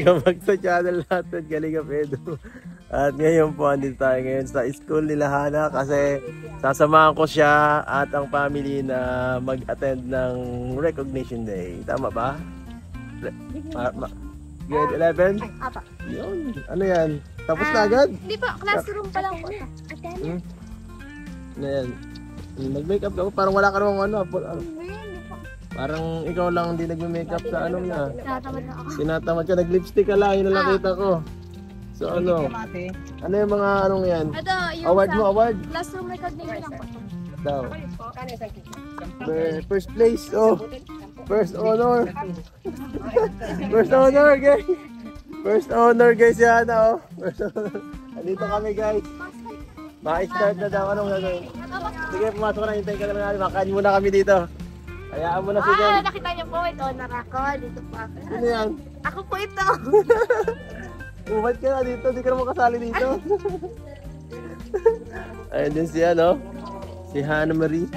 Kapag sa channel natin, Kalinga Pedro. At ngayon po, andito tayo ngayon sa school nila Hana kasi sasamahan ko siya at ang family na mag-attend ng Recognition Day. Tama ba? Grade 11? Ay, apa. Yun. Ano yan? Tapos na agad? Hindi pa, classroom pa lang po. Ano yan? Nag-makeup ka? Parang wala ka namang ano. Parang ikaw lang hindi nag-makeup sa ano na. Tinatamad na ako. Tinatamad ka, nag-lipstick ka lang, yun ang nakita ko. So ano? Ano yung mga anong yan? Ito, yung Award mo, award? classroom recognition lang po. Daw. First place, oh. First honor. First honor, guys. First honor, guys, yan, oh. First honor. Andito kami, guys. Maka-start na daw. Anong gagawin? Sige, pumasok na. Hintayin ka na natin. Makain muna kami dito. Hayaan mo na si Jen. Nakita niyo po, ito, honor ako. Dito po ako. Ano yan? Ako po ito. Ba't ka na dito? Di ka naman kasali dito. Ayun din si ano. Si Hana Marie.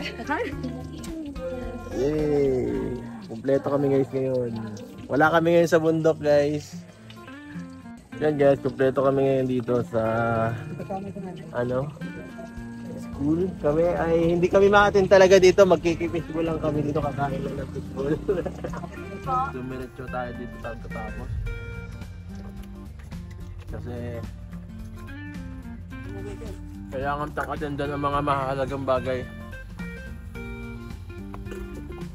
Yay! Kompleto kami guys ngayon. Wala kami ngayon sa bundok guys. Yan guys, kompleto kami ngayon dito sa ano school. Kami ay hindi kami ma-attend talaga dito. Magkikipishball lang kami dito, kakain lang ng fishball. Dumiretso tayo dito tapos. Kasi kailangan takatendan ng mga mahalagang bagay.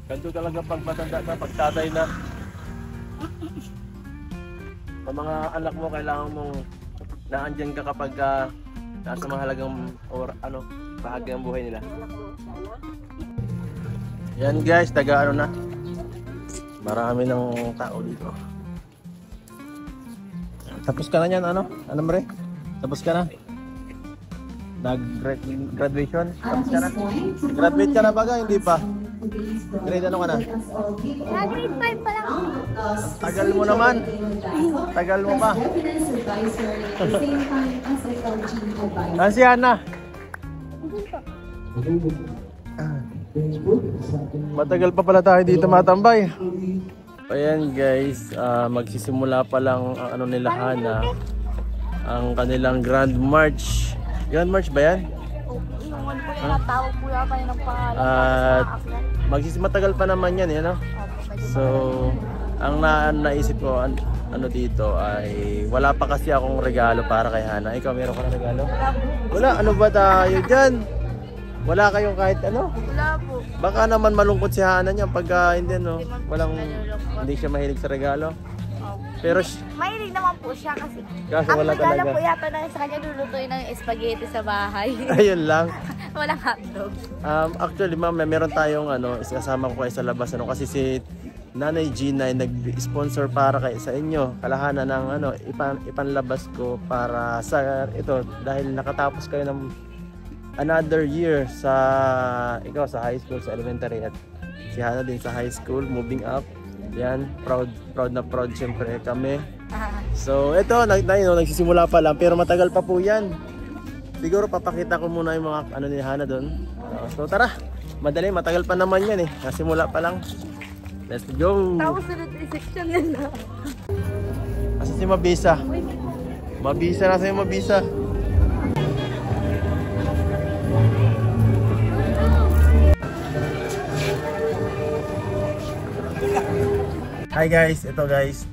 Ganito talaga pag matanda na, pag tatay na. Sa mga anak mo, kailangan mong naandyan ka kapag nasa mahalagang or ano, bahagi ng buhay nila. Yan guys, taga ano na. Marami ng tao dito. Tapos ka na yan, ano? Ano mo rin? Tapos ka na? Nag-graduation? Tapos ka na? Graduate ka na ba? Hindi pa? Grade ano ka na? Grade 5 pa lang. Tagal mo naman. Tagal mo pa. Saan si Hana? Matagal pa pala tayo dito matambay. Ayan guys, magsisimula pa lang ang ano nila Hana, ang kanilang Grand March. Grand March ba yan? Yung ano po yung tawag po yata yun ang pangalan. At matagal pa naman yan, no? So, ang naisip ko ano dito ay wala pa kasi akong regalo para kay Hana. Ikaw meron ka ng regalo? Wala, ano ba tayo dyan? Wala kayong kahit ano? Wala po. Baka naman malungkot si Hana niya pagka hindi no, hindi siya mahilig sa regalo. Pero mahilig naman po siya kasi kaso ang wala regalo talaga. po yata na sa kanya, lulutuin ng spaghetti sa bahay. Ayun lang. Walang hotdog. Actually ma'am, meron tayong ano, kasama ko kayo sa labas ano kasi si Nanay Gina ay nag-sponsor para kay sa inyo. Kalahanan ng ano, ipanlabas ko para sa ito dahil nakatapos kayo ng another year sa ikaw sa high school, sa elementary at si Hana din sa high school, moving up. Yan, proud na proud siyempre kami. So ito, nagsisimula pa lang pero matagal pa po yan. Siguro papakita ko muna yung mga ano ni Hana doon. So tara, madali, matagal pa naman yan eh. Nasimula pa lang. Let's go! Tapos sunod yung section nila. Asa si Mabisa? Mabisa, nasa yung Mabisa? Hi guys, ito guys.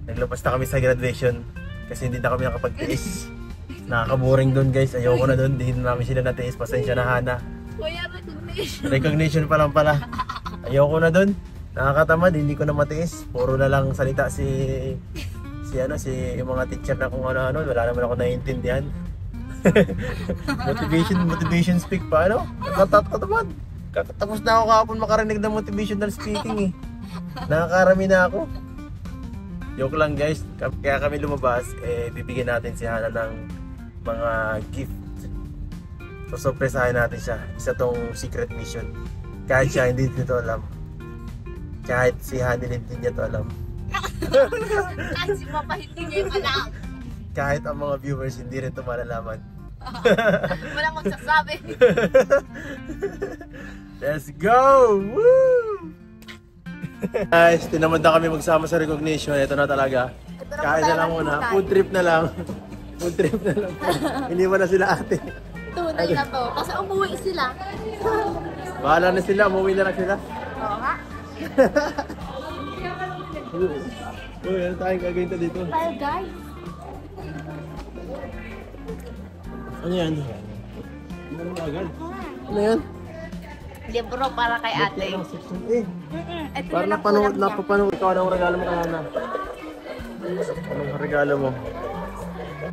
Naglabas na kami sa graduation kasi hindi na kami nakapagtiis. Nakaka-boring doon guys, ayoko na doon. Hindi na namin sila natiis, pasensya na Hana. Kuya, recognition. Recognition pa lang pala. Ayoko na doon. Nakakatamad, hindi ko na matiis. Puro na lang salita si yung mga teacher na kung ano-ano. Wala naman ako naiintindihan. motivation speak pa, ano? Nakakatamad. Tapos na ako kahapon makarinig ng motivational speaking eh. Nakakarami na ako. Joke lang guys. Kaya kami lumabas, bibigyan natin si Hana ng mga gift. So surpresahin natin siya. Isa tong secret mission. Kahit siya hindi nito alam. Kahit si Hana hindi niya to alam. Kahit si Papa hindi niya yung alam. Kahit ang mga viewers hindi rin ito malalaman. Walang magsasabi. Let's go! Woo! Guys, tinamad na kami magsama sa recognition. Ito na talaga. Kain na lang muna. Food trip na lang. Food trip na lang. Iniwan na sila ate. Tunay na to. Kasi umuwi sila. Bahala na sila. Umuwi na lang sila. Oo nga. Uy, ano tayong gagawin to dito? Tayo guys. Ano yan? Ano agad? Ano yan? Libro para kay ate. Ito Para na lang napanood, kulang niya. napapanood. Ikaw, anong regalo mo kay Hana? Anong regalo mo?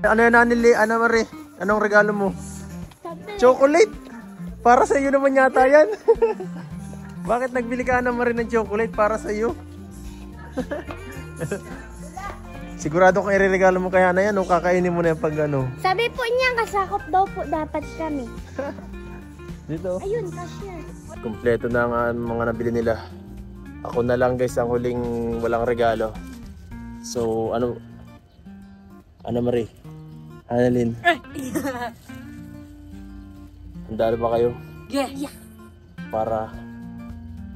Ano yan, Anili? Ana Marie? Anong regalo mo? Chocolate! Para sa iyo naman yata yan. Bakit nagbili ka Ana Marie ng chocolate para sa iyo? Sigurado kung ireregalo mo kay Hana yan, o kakainin mo na yung pag ano. Sabi po niya, kasakop daw po dapat kami. Dito. Ayun, cashier. Kompleto na ang mga nabili nila. Ako na lang guys ang huling walang regalo. So ano Marie? Annalyn. Handa na ba kayo? Yeah. Para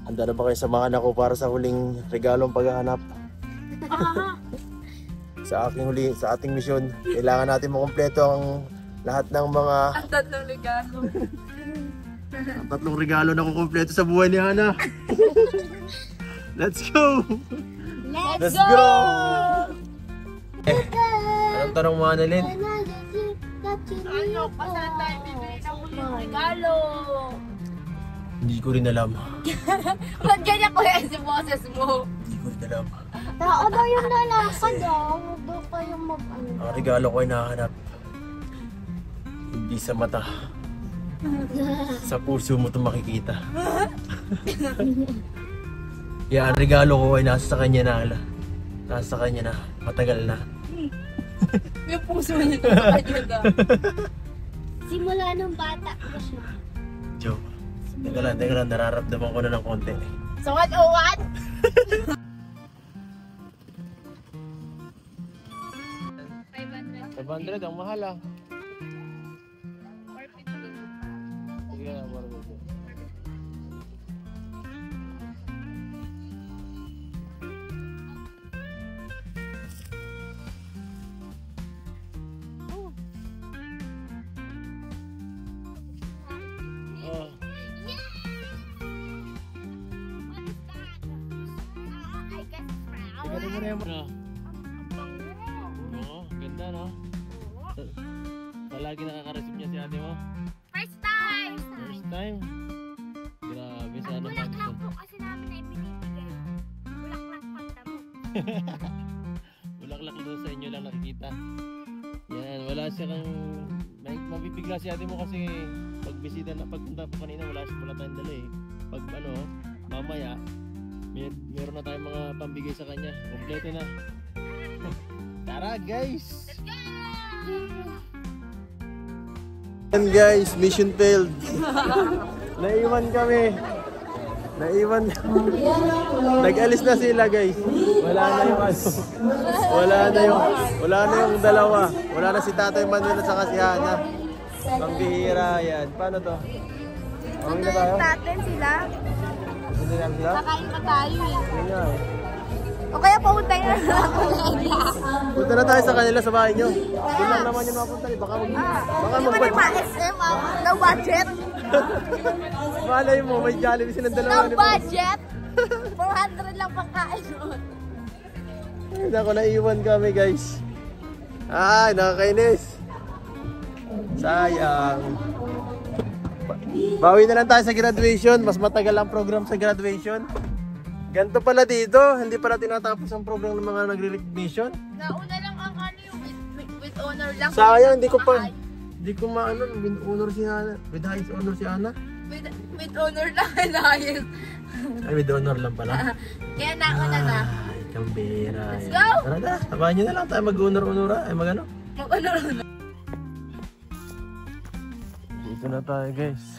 handa na ba kayo samahan ako para sa huling regalong paghahanap? Sa ating misyon, kailangan natin makumpleto ang lahat ng mga Ang tatlong regalo. ang tatlong regalo na kukumpleto sa buhay ni Hana. Let's go! Let's go! Anong tanong mo, Annalyn? Ano? Pasan tayo bibili ng huling regalo? Hindi ko rin alam. Ba't ganyan ko yan si boses mo? Hindi ko rin alam. Tao daw yung lalakad daw. Huwag daw kayong mag-ano. Ang regalo ko ay nahanap. Hindi sa mata. Sa puso mo ito makikita. Kaya ang regalo ko ay nasa kanya na. Nasa kanya na. Matagal na. Yung puso niya ito nakadyaga. Simula nung bata ko siya. Joke. Teka lang. Nararamdaman ko na ng konti. So what, oh what? 500 ang mahal ah. Sige na, baro. Oh. Tignan mo na yung mga. Oo, ganda no? Palagi nakaka-receive niya si ate mo? First time! First time? Grabe, sana Bulaklak po kasi namin na ibinibigay. Bulaklak pagdamo. Bulaklak doon sa inyo lang nakikita. Yan, wala siya kang mabibigla si ate mo kasi pagbisita na pagpunta po kanina wala tayong dala eh. Pag ano, mamaya meron na tayong mga pambigay sa kanya. Kompleto na. Tara guys! And guys, mission failed. Naiwan kami. Nag-alis na sila guys. Wala na yung ano. Wala na yung dalawa. Wala na si Tatay Manuel at saka si Hana. Pambihira yan. Paano to? Okay na tayo? Natin sila. Hindi na sila? Kakain pa tayo eh. Hindi nga eh. O kaya pautay na lang ako nila. Punta na tayo sa kanila sa bahay nyo. Doon lang naman yung mapunta eh. Baka Hindi ba mag-budget. na ma-SM ang no budget? Malay mo, may Jollibee silang dalawa. No budget? 400 lang pagkain nun. Ay, naku, naiwan kami guys. Ay, nakakainis. Sayang. Bawi na lang tayo sa graduation. Mas matagal ang program sa graduation. Ganito pala dito. Hindi pala tinatapos ang program ng mga nagre-recognition. Nauna lang ang ano yung with honor lang. Sayang, hindi ko maano with honor si Hana. With highest honor si Hana. With honor lang dahil. Ay, with honor lang pala. Kaya nauna na. Ay, kambira. Let's go! Tara na, sabahan nyo na lang tayo mag-honor-honora. Ay, mag-ano? Mag-honor na. Dito na tayo guys.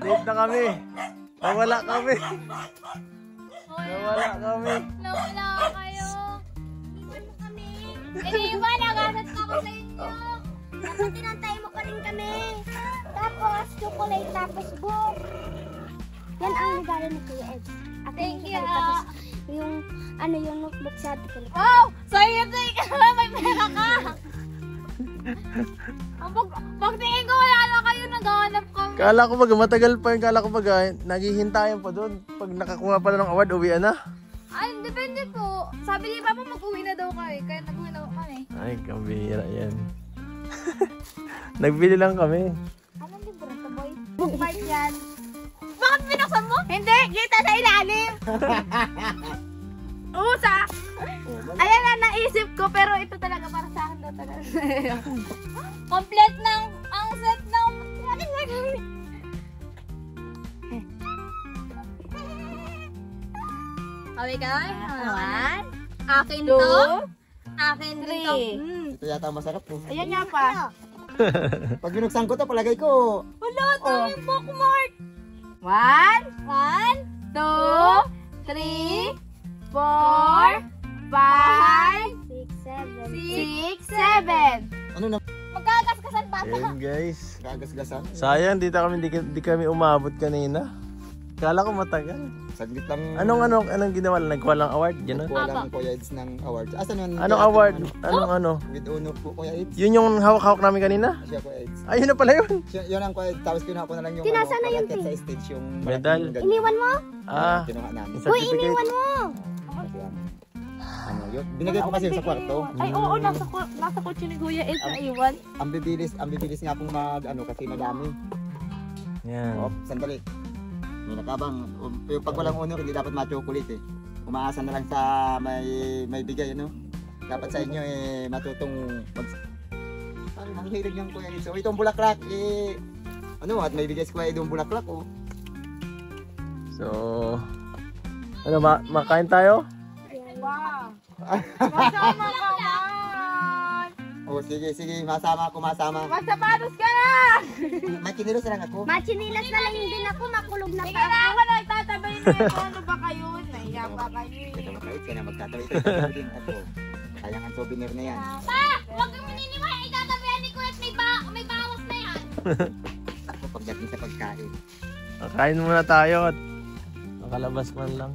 Late na kami. Nawala kami. Nawala kayo. Iniwan mo kami. Iniwan, naganat pa ako sa inyo. Dapat tinantay mo pa rin kami. Tapos chocolate, tapos book. Yan ang regalo ni Kuya Ed. Thank you. Tapos, yung, yung notebook sa atin. Wow! Sa'yo, may pera ka! Pagtingin ko, wala na kayo, naghahanap kami. Kala ko matagal pa yung kala ko naghihintayan pa doon. Pag nakakuha pala ng award, uwian na. Ay, depende po. Sabi ni Papa, mag-uwi na daw kami. Kaya nag-uwi na kami. Ay, kabira yan. Nagbili lang kami. Anong libro ito, boy? Bookmark yan. Bakit binuksan mo? Hindi, kita sa ilalim. Usa! Ayan na, naisip ko, pero ito talaga para sa akin daw talaga. Complete ng, ang set ng, okay ka? One. Akin to. Akin to. Ito yata masarap po. Ayan nga pa. Pag binuksan ko to, palagay ko. Wala, ito yung bookmark. 1, 1, 2, 3, 4, 5, 6, 7. Ano na? Magkagasgasan pa. Ayan guys. Kagasgasan? Sayang, di kami umabot kanina. Kala ko matagal. Saglit lang. Anong ginawa? Nagkuha lang award? Gano'n? Kuha lang Kuya Eds ng award. Asan yun? Anong award? Ano? With honor po Kuya Eds. Yun yung hawak-hawak namin kanina? Siya Kuya Eds. Ayun na pala yun. Yun ang Kuya Eds. Tapos kinuha ko na lang yung Tinasa na yung pagkakit sa stage yung Medal. Iniwan mo? Kinuha namin. Uy, iniwan mo! Ano yun? Binigay ko kasi sa kwarto. Ay, oo, nasa kotse ni Kuya Ed na iwan. Ang bibilis nga pong kasi madami. Yan. Oh, sandali. May nakabang. Pag walang honor, hindi dapat ma-chocolate eh. Umaasa na lang sa may bigay, ano? Dapat sa inyo matutong ang hilig niyang Kuya Ed. So itong bulaklak at may bigay si Kuya Ed yung bulaklak oh. So, makain tayo? Wow! Masama ka man! Oh, sige, masama ako. Magsapatos ka na! May kinilos lang ako. Machinilas na lang din ako, makulog na Sige pa. na ako, nagtatabay na yun. Ano ba kayo? Naiya pa kayo Ito eh. makait ka na magtatabi din ako. Sayang ang souvenir na yan. Pa! Huwag kang maniniwala. Itatabayan ni Kuya at may bawas na yan. Ako pagdating sa pagkain. Kain muna tayo at makalabas man lang.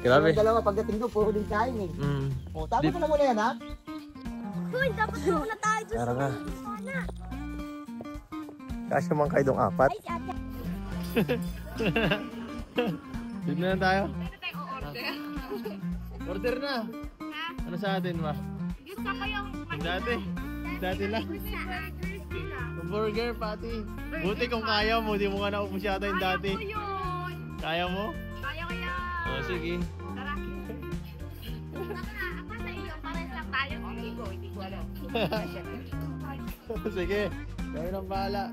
Grabe. Yung dalawa pagdating ko, puro din kain eh. Oh, tapos ko na muna yan ha. Uy, dapat muna tayo dyan. Tara na. Kasya man kayo dong apat. Ay, si ate. Dito na tayo. Order na. Ano sa atin ba? Gusto ko yung Dati lang. Burger, pati. Buti kung kaya mo, di mo nga naubos yata yung dati. yun. Kaya mo? Kaya ko yan. O, sige. Tara. Ako sa iyo, pares lang tayo. Hindi ko alam. Sige. Kaya nang bahala.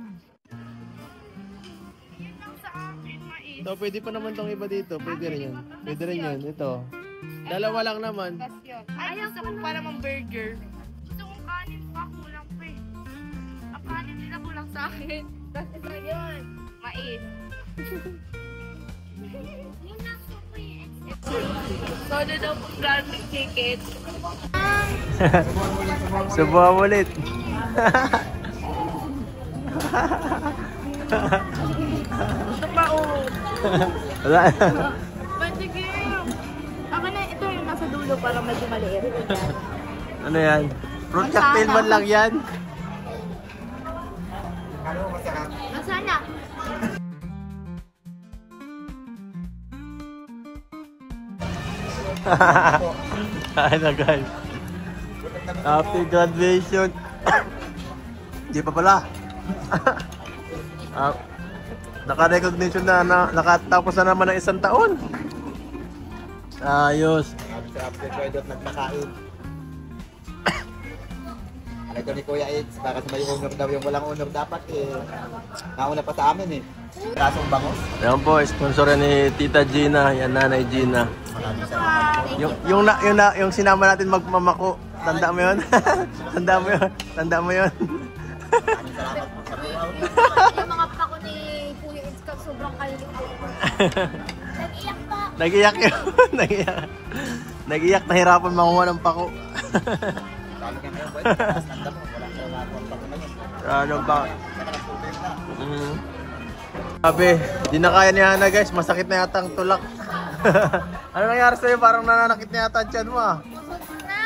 Yun lang sa akin, mais. Ito, pwede pa naman tong iba dito. Pwede rin yun. Pwede rin yun. Ito. Dalawa lang naman. Ay, gusto ko pa naman burger. Gusto kong kanin pa, kulang pa eh. Ang kanin nila kulang sa akin. Tapos ito yun, mais. Yun lang sa kuya. Soda daw po garlic chicken. Subuhan ulit. Ito pa oh. Wala. Sige. Ako na, ito yung nasa dulo para medyo maliit. Ano yan? Fruit cocktail man lang yan. Masana. Ano guys? Happy graduation. Hindi pa pala. Naka-recognition na, nakatapos na naman ng isang taon. Ayos. After Kuya nagpakain. Ito ni Kuya Eds, para sa may honor daw yung walang honor dapat nauna pa sa amin Kasong bangos. Ayan po, sponsor ni Tita Gina, yan Nanay Gina. Maraming salamat po. Yung sinama natin magmamako, tanda mo yun? Tanda mo yun? Maraming salamat po sa buhaw. Yung mga pako ni Kuya Eds, sobrang kalit ko. Nag-iyak pa. Nag-iyak yun. Nag-iyak, nahirapan manguha ng pako. Lalo nga ngayon, boy. Tanda mo, wala kang nagawa pa ko ngayon. Ano ba? Saka nag-super na. Sabi, di na kaya ni Hana guys, masakit na yata ang tulak. Ano nangyari sa'yo? Parang nananakit na yata ang tiyan mo ah. Masot na.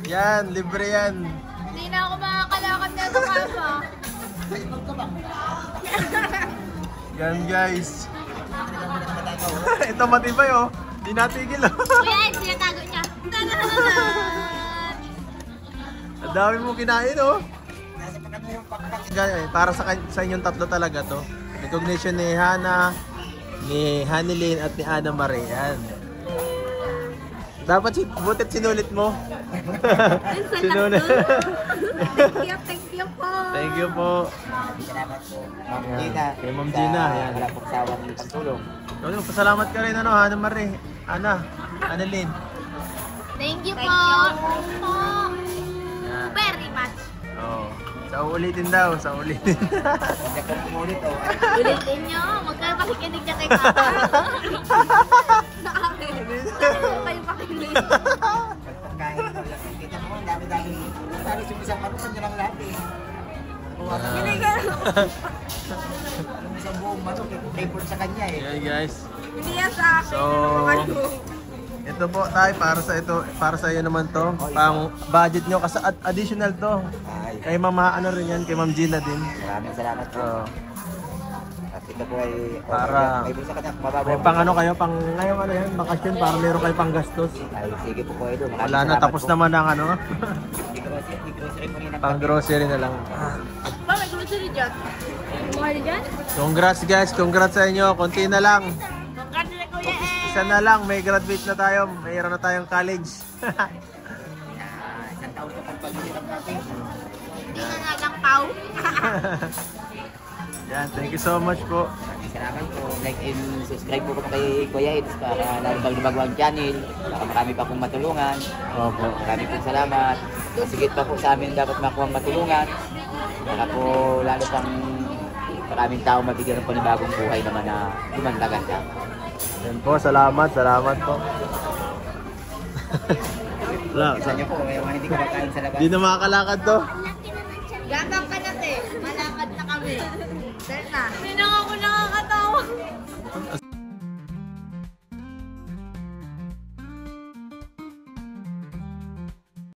Yan, libre yan. Hindi na ako makakalakad na sa kama. Yan guys. Ito matibay oh. Di natigil oh. Kuya, sinatago niya. Ang dami mo kinain oh. Para sa inyong tatlo talaga to. Recognition ni Hana, ni Hanilyn at ni Ana Marie. Yan. Dapat butit sinulit mo. Sinulit. Thank you po. Thank you po. Salamat po. Ma'am Yan. Gina. Kay Ma'am Gina, yan. Wala pong sawang pagtulong. Pasalamat ka rin ano, Hana Marie. Ana, Hanilyn. Thank you po. Yan. Very much. Oh. Sa ulitin daw, sa ulitin. Hindi ko pumulit oh. Ulitin nyo. Huwag kayo pakikinig niya kay Papa. Sa akin. Huwag kayo pakikinig. Pagkain ko lang. Kita mo, ang dami-dami. Halos yung isang manok, yun ang lahat eh. Alam mo isang buong manok, flavor sa kanya eh. Yan guys. Hindi yan sa akin. So, ito po tayo para sa iyo naman to. Pang budget nyo kasi additional to. Ay, Kay Mama ano rin yan, kay Ma'am Gina din. maraming salamat po. So, At ito po ay Para- may bulsa ka na, mababaw. may pang ano kayo, pang ngayong ano yan, bakasyon para meron kayo pang gastos. Ay, sige po kayo doon. Wala na, tapos naman ang ano, Grocery po rin ang pang grocery na lang. Ba, may grocery dyan. Mahal dyan? Congrats guys, congrats sa inyo. Konti na lang. Congrats na kuya eh. Isa na lang, may graduate na tayo. Mayroon na tayong college. isang taon sa pagpagsisikap natin. Hindi na nga lang pau. Yan, thank you so much po. Maraming salamat po. Like and subscribe po kay Kuya Eds para lalo bago ang channel. Baka marami pa pong matulungan. Opo. Maraming pong salamat. Masigit pa po sa amin dapat makuha ang matulungan. Para po lalo pang maraming tao mabigyan ng panibagong buhay naman na gumanda-ganda. Yan po, salamat po. Wala, Sa inyo po, may mga hindi kumakain sa labas. di na makakalakad to. Gatang ka na te. Malakad na kami. Dahil na. Sino nga